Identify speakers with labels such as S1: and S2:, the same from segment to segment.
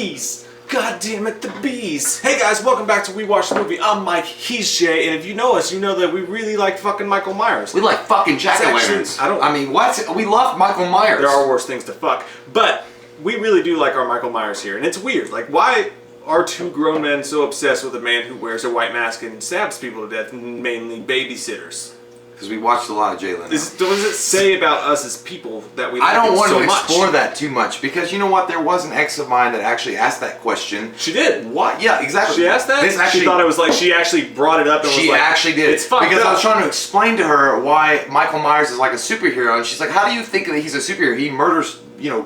S1: bees! God damn it, the bees! Hey guys, welcome back to We Watch the Movie. I'm Mike, he's Jay, and if you know us, you know that we really like fucking Michael Myers.
S2: We like fucking jack-o'-lanterns. I mean, what? We love Michael Myers.
S1: There are worse things to fuck. But we really do like our Michael Myers here, and it's weird. Like, why are two grown men so obsessed with a man who wears a white mask and stabs people to death, mainly babysitters?
S2: Because we watched a lot of Jay Leno.
S1: What does it say about us as people that we like
S2: I don't want
S1: so
S2: to explore
S1: much?
S2: that too much, because you know what? There was an ex of mine that actually asked that question.
S1: She did.
S2: What? Yeah, exactly.
S1: She asked that? She thought it was like, she actually brought it up and was like...
S2: She actually did.
S1: It's fucked
S2: because
S1: up.
S2: I was trying to explain to her why Michael Myers is like a superhero, and she's like, how do you think that he's a superhero? He murders,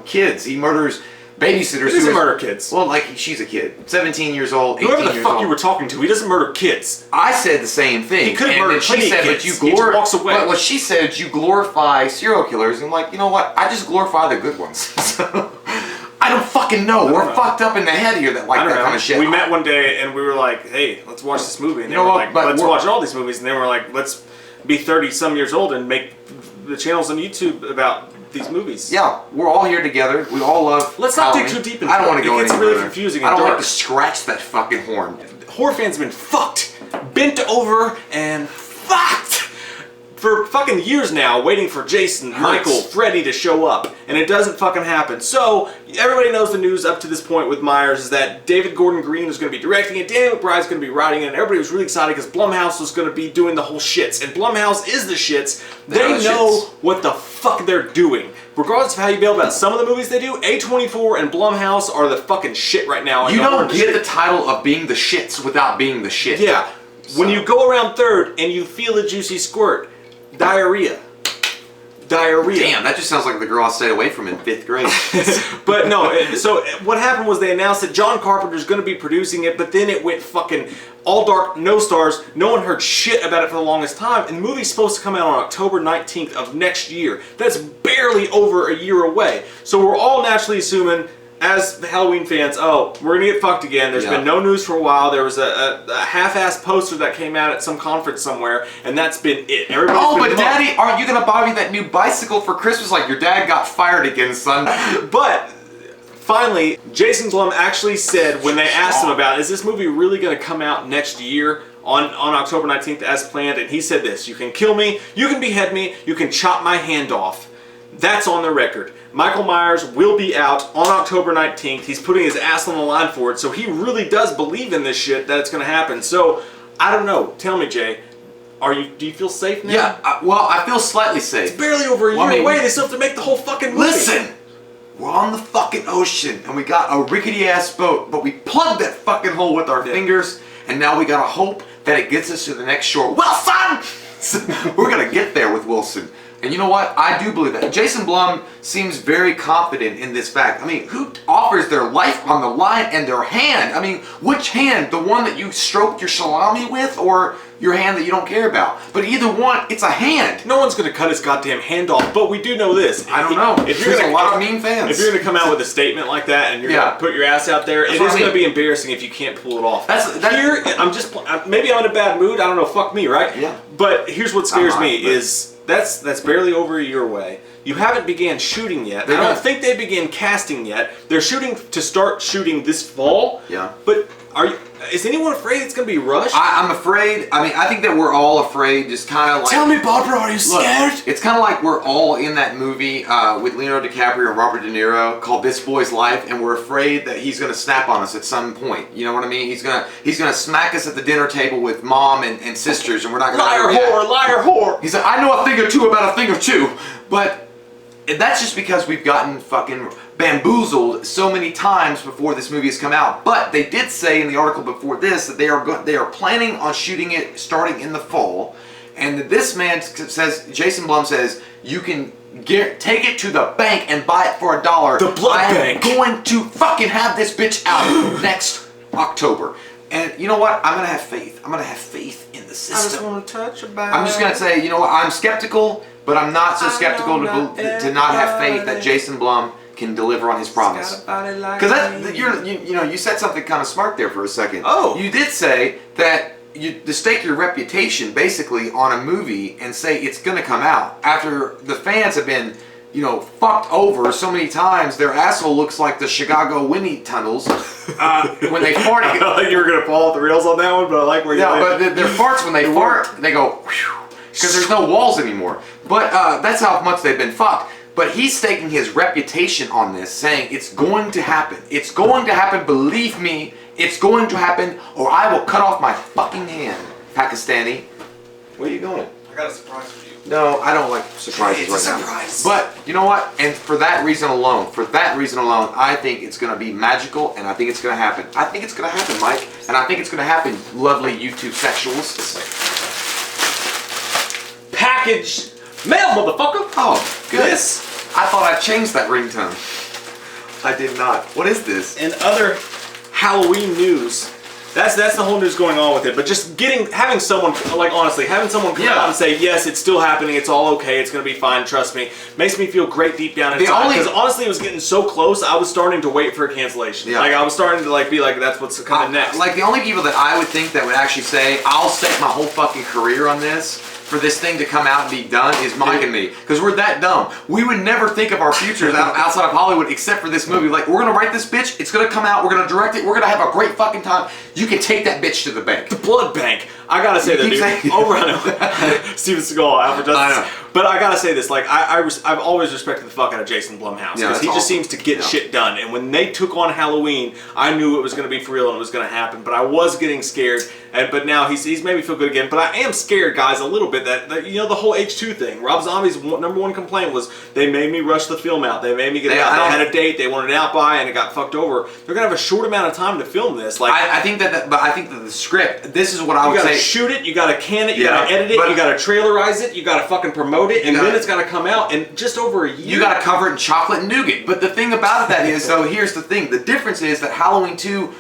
S2: kids. He murders babysitters.
S1: He doesn't murder kids.
S2: Well, like, she's a kid. 17 years old, 18
S1: Whoever the
S2: years
S1: fuck
S2: old.
S1: you were talking to, he doesn't murder kids.
S2: I said the same thing.
S1: He could have
S2: and
S1: murdered
S2: then she
S1: plenty
S2: said,
S1: of
S2: but
S1: kids.
S2: you
S1: He just walks away.
S2: But what she said is you glorify serial killers, and like, you know what? I just glorify the good ones. So, I don't fucking know. We're fucked up in the head here that like that kind of shit.
S1: We met one day and we were like, hey, let's watch this movie. And they
S2: You know
S1: were
S2: what?
S1: like, let's watch all these movies. And they were like, let's be 30-some years old and make the channels on YouTube about these movies.
S2: Yeah, we're all here together. We all love
S1: Let's not dig
S2: Halloween.
S1: too deep into
S2: I don't want to go
S1: it. It gets
S2: any
S1: really
S2: further.
S1: confusing
S2: I
S1: and
S2: don't
S1: dark.
S2: like to scratch that fucking horn.
S1: Horror fans have been fucked, bent over, and fucked for fucking years now, waiting for Jason, Michael, Freddy to show up, and it doesn't fucking happen. So everybody knows the news up to this point with Myers is that David Gordon Green is going to be directing it, Danny McBride's going to be writing it, and everybody was really excited because Blumhouse was going to be doing the whole shits, and Blumhouse is the shits. They know what the fuck they're doing. Regardless of how you feel about some of the movies they do, A24 and Blumhouse are the fucking shit right now.
S2: You don't get the title of being the shits without being the shit.
S1: Yeah. So. When you go around third and you feel a juicy squirt, diarrhea. Diarrhea.
S2: Damn, that just sounds like the girl I stayed away from in 5th grade.
S1: But no, so what happened was they announced that John Carpenter's going to be producing it, but then it went fucking all dark, no stars. No one heard shit about it for the longest time, and the movie's supposed to come out on October 19th of next year. That's barely over a year away. So we're all naturally assuming, as Halloween fans, oh, we're gonna get fucked again. There's been no news for a while. There was a half-assed poster that came out at some conference somewhere, and that's been it.
S2: But Daddy, aren't you gonna buy me that new bicycle for Christmas? Like your dad got fired again, son.
S1: But finally, Jason Blum actually said when they asked him about, is this movie really gonna come out next year on October 19th as planned? And he said this: you can kill me, you can behead me, you can chop my hand off. That's on the record. Michael Myers will be out on October 19th. He's putting his ass on the line for it, so he really does believe in this shit, that it's going to happen. So, I don't know. Tell me, Jay, do you feel safe now?
S2: Yeah, well, I feel slightly safe.
S1: It's barely over a year away. They still have to make the whole fucking movie.
S2: Listen! We're on the fucking ocean, and we got a rickety-ass boat, but we plugged that fucking hole with our fingers, and now we gotta hope that it gets us to the next shore. Wilson! We're gonna get there with Wilson. And you know what? I do believe that. Jason Blum seems very confident in this fact. I mean, who offers their life on the line and their hand? I mean, which hand? The one that you stroked your salami with, or your hand that you don't care about? But either one, it's a hand.
S1: No one's going to cut his goddamn hand off, but we do know this.
S2: I don't know.
S1: If you're
S2: There's a lot of mean fans.
S1: If you're going to come out with a statement like that and you're going to put your ass out there, it is going to be embarrassing if you can't pull it off. Here, maybe I'm in a bad mood. I don't know. Fuck me, right?
S2: Yeah.
S1: But here's what scares me is that's barely over a year away. You haven't began shooting yet. I don't think they began casting yet. They're shooting to start shooting this fall.
S2: Yeah.
S1: But is anyone afraid it's going to be rushed?
S2: I'm afraid. I mean, I think that we're all afraid, just kind of like...
S1: Tell me, Barbara, are you scared?
S2: Look, it's kind of like we're all in that movie with Leonardo DiCaprio and Robert De Niro called This Boy's Life, and we're afraid that he's going to snap on us at some point. You know what I mean? He's gonna smack us at the dinner table with mom and sisters, and we're not going to...
S1: Liar whore!
S2: He said, I know a thing or two about a thing or two, but... that's just because we've gotten fucking bamboozled so many times before this movie has come out. But they did say in the article before this that they are planning on shooting it starting in the fall. And this man says, Jason Blum says, you can take it to the bank and buy it for $1.
S1: The blood bank.
S2: I'm going to fucking have this bitch out next October. And you know what? I'm going to have faith. I'm going to have faith in the system.
S1: I just want to touch about
S2: I'm just going to say, you know what? I'm skeptical, but I'm not so skeptical to not have faith that Jason Blum can deliver on his promise. Because you said something kind of smart there for a second.
S1: Oh.
S2: You did say that to stake your reputation basically on a movie and say it's going to come out after the fans have been fucked over so many times, their asshole looks like the Chicago wind tunnels when they fart.
S1: I felt like you were gonna fall off the rails on that one, but I like where you.
S2: Yeah, but their farts when they fart, they go because there's no walls anymore. But that's how much they've been fucked. But he's staking his reputation on this, saying it's going to happen. It's going to happen. Believe me, it's going to happen, or I will cut off my fucking hand. Pakistani, where are you going?
S1: I got a surprise for you.
S2: No, I don't like surprises
S1: It's a
S2: right
S1: surprise.
S2: now. But you know what? And for that reason alone, I think it's going to be magical, and I think it's going to happen. I think it's going to happen, Mike. And I think it's going to happen, lovely YouTube sexuals.
S1: Package mail, motherfucker.
S2: Oh, good.
S1: This.
S2: I thought I changed that ringtone. I did not. What is this?
S1: And other Halloween news. That's the whole news going on with it. But just having someone, like honestly, having someone come out and say, yes, it's still happening, it's all okay, it's gonna be fine, trust me, makes me feel great deep down inside. Because honestly, it was getting so close, I was starting to wait for a cancellation.
S2: Yeah.
S1: Like I was starting to be like, that's what's coming next.
S2: Like the only people that I would think that would actually say, I'll stake my whole fucking career on this, for this thing to come out and be done, is Mike and me. Because we're that dumb. We would never think of our futures outside of Hollywood except for this movie. Like, we're gonna write this bitch, it's gonna come out, we're gonna direct it, we're gonna have a great fucking time. You can take that bitch to the bank.
S1: The blood bank. I gotta say that, dude. Over, I know. Steven Seagal, Alfred Justice.
S2: I know.
S1: But I gotta say this, like, I've always respected the fuck out of Jason Blumhouse. Because he just seems to get shit done. And when they took on Halloween, I knew it was gonna be for real and it was gonna happen. But I was getting scared. But now he's made me feel good again. But I am scared, guys, a little bit that the whole H2 thing. Rob Zombie's number one complaint was they made me rush the film out. They made me get it out. They had a date. They wanted it out by, and it got fucked over. They're gonna have a short amount of time to film this. Like
S2: I think that the script. This is what I would say.
S1: You gotta shoot it. You gotta can it. You gotta edit it. You gotta trailerize it. You gotta fucking promote it, and then it's gotta come out in just over a year.
S2: You gotta cover it in chocolate and nougat. But the thing about that is, so here's the thing. The difference is that Halloween 2.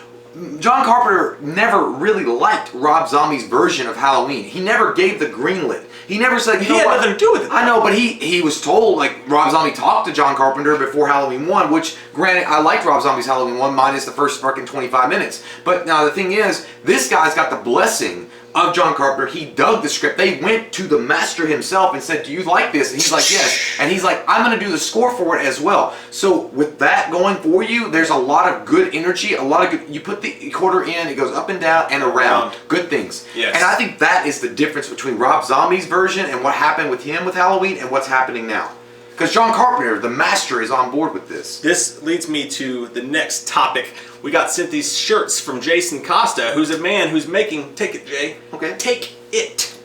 S2: John Carpenter never really liked Rob Zombie's version of Halloween. He never gave the greenlit. He never said,
S1: he had nothing to do with it.
S2: I know, but he was told, like, Rob Zombie talked to John Carpenter before Halloween 1, which, granted, I liked Rob Zombie's Halloween 1 minus the first fucking 25 minutes. But now the thing is, this guy's got the blessing of John Carpenter. He dug the script. They went to the master himself and said, do you like this? And he's like, yes. And he's like, I'm going to do the score for it as well. So with that going for you, there's a lot of good energy, a lot of good, you put the quarter in, it goes up and down and around. Good things.
S1: Yes.
S2: And I think that is the difference between Rob Zombie's version and what happened with him with Halloween and what's happening now. Because John Carpenter, the master, is on board with this.
S1: This leads me to the next topic. We got sent these shirts from Jason Costa, who's a man who's making, take it, Jay.
S2: Okay.
S1: Take it.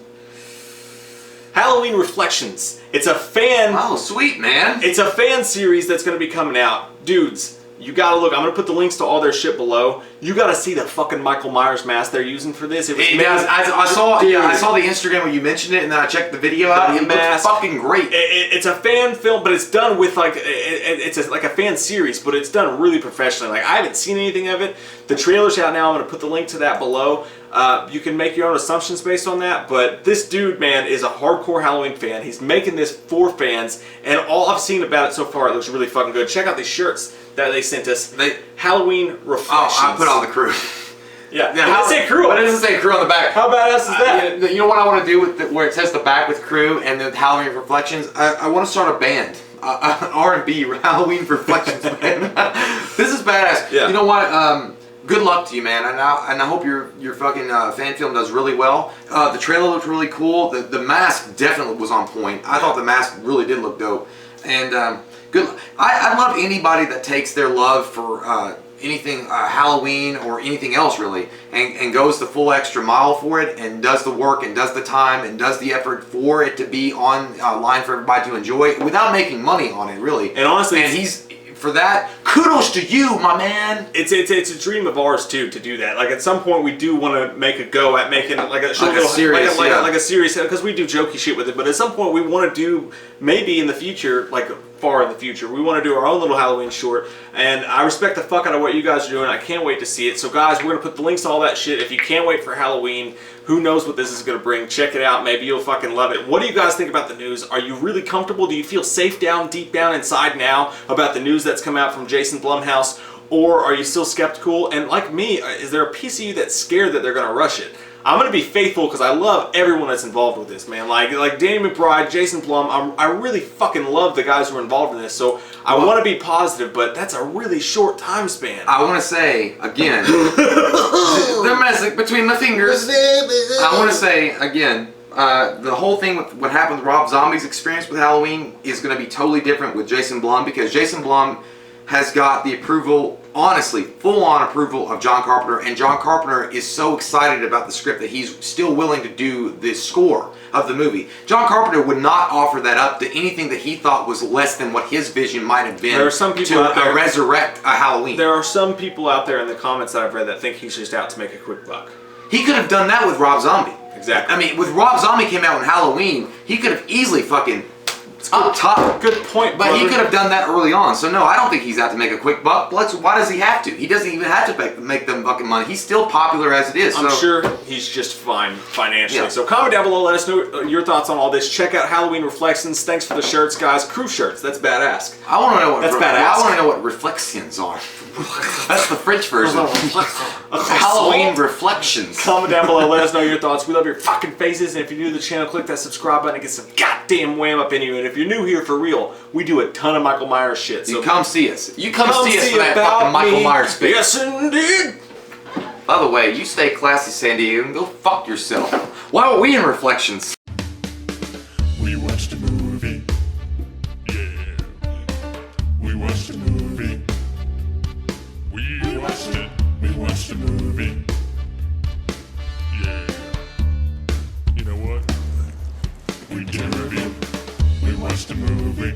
S1: Halloween Reflections. It's a fan.
S2: Oh, sweet, man.
S1: It's a fan series that's going to be coming out. Dudes, you gotta look. I'm gonna put the links to all their shit below. You gotta see the fucking Michael Myers mask they're using for this. It was
S2: I saw the Instagram when you mentioned it, and then I checked the video out. It looks fucking great.
S1: It's a fan film, but it's done with like like a fan series, but it's done really professionally. Like I haven't seen anything of it. The trailer's out now. I'm gonna put the link to that below. You can make your own assumptions based on that, but this dude, man, is a hardcore Halloween fan. He's making this for fans, and all I've seen about it so far, it looks really fucking good. Check out these shirts that they sent us. Halloween Reflections.
S2: Oh, I put on the crew.
S1: Yeah, it doesn't say crew.
S2: But it doesn't say crew on the back.
S1: How badass is that?
S2: You know what I want to do with where it says the back with crew and the Halloween Reflections? I want to start a band. R&B Halloween Reflections band. This is badass. Yeah. You know what? Good luck to you, man. And I hope your fucking fan film does really well. The trailer looked really cool. The mask definitely was on point. I thought the mask really did look dope. And good. I love anybody that takes their love for anything Halloween or anything else really, and goes the full extra mile for it, and does the work and does the time and does the effort for it to be on line for everybody to enjoy without making money on it, really.
S1: And honestly,
S2: and he's. For that, kudos to you, my man.
S1: It's a dream of ours too to do that. Like at some point, we do want to make a go at making it like a series, like a series, because we do jokey shit with it. But at some point, we want to do maybe in the future, like far in the future, we want to do our own little Halloween short. And I respect the fuck out of what you guys are doing. I can't wait to see it. So guys, we're gonna put the links to all that shit. If you can't wait for Halloween, who knows what this is gonna bring? Check it out. Maybe you'll fucking love it. What do you guys think about the news? Are you really comfortable? Do you feel safe deep down inside now about the news that's come out from Jason Blumhouse? Or are you still skeptical? And like me, is there a piece of you that's scared that they're gonna rush it? I'm gonna be faithful because I love everyone that's involved with this, man. Like Danny McBride, Jason Blum. I really fucking love the guys who are involved in this. So I want to be positive, but that's a really short time span.
S2: I want to say again, the message between the fingers. I want to say again, the whole thing with what happened with Rob Zombie's experience with Halloween is going to be totally different with Jason Blum, because Jason Blum has got the approval, honestly, full-on approval of John Carpenter, and John Carpenter is so excited about the script that he's still willing to do the score of the movie. John Carpenter would not offer that up to anything that he thought was less than what his vision might have been.
S1: There are some people
S2: to
S1: out there,
S2: resurrect a Halloween.
S1: There are some people out there in the comments that I've read that think he's just out to make a quick buck.
S2: He could have done that with Rob Zombie.
S1: Exactly.
S2: I mean, with Rob Zombie came out on Halloween, he could have easily fucking up top.
S1: Good point,
S2: But
S1: brother.
S2: he could have done that early on. So no, I don't think he's out to make a quick buck. Why does he have to? He doesn't even have to make them fucking money. He's still popular as it is.
S1: I'm
S2: so.
S1: sure he's just fine financially.
S2: Yeah.
S1: So comment down below, let us know your thoughts on all this. Check out Halloween Reflections. Thanks for the shirts, guys. Crew shirts. That's badass.
S2: I want to know what
S1: That's badass.
S2: I want to know what reflections are. That's the French version. Halloween reflections.
S1: Comment down below, let us know your thoughts. We love your fucking faces. And if you're new to the channel, click that subscribe button and get some goddamn wham up in you. And if you're new here for real, we do a ton of Michael Myers shit. So
S2: You come see us. You come see us for that
S1: about
S2: fucking Michael
S1: me.
S2: Myers speech.
S1: Yes, indeed.
S2: By the way, you stay classy, San Diego, and go fuck yourself. Why are we in reflections?
S3: We watched a movie. Yeah. We watched a movie. We watched it. We watched a movie. Yeah. You know what? We did a review. We watched a movie.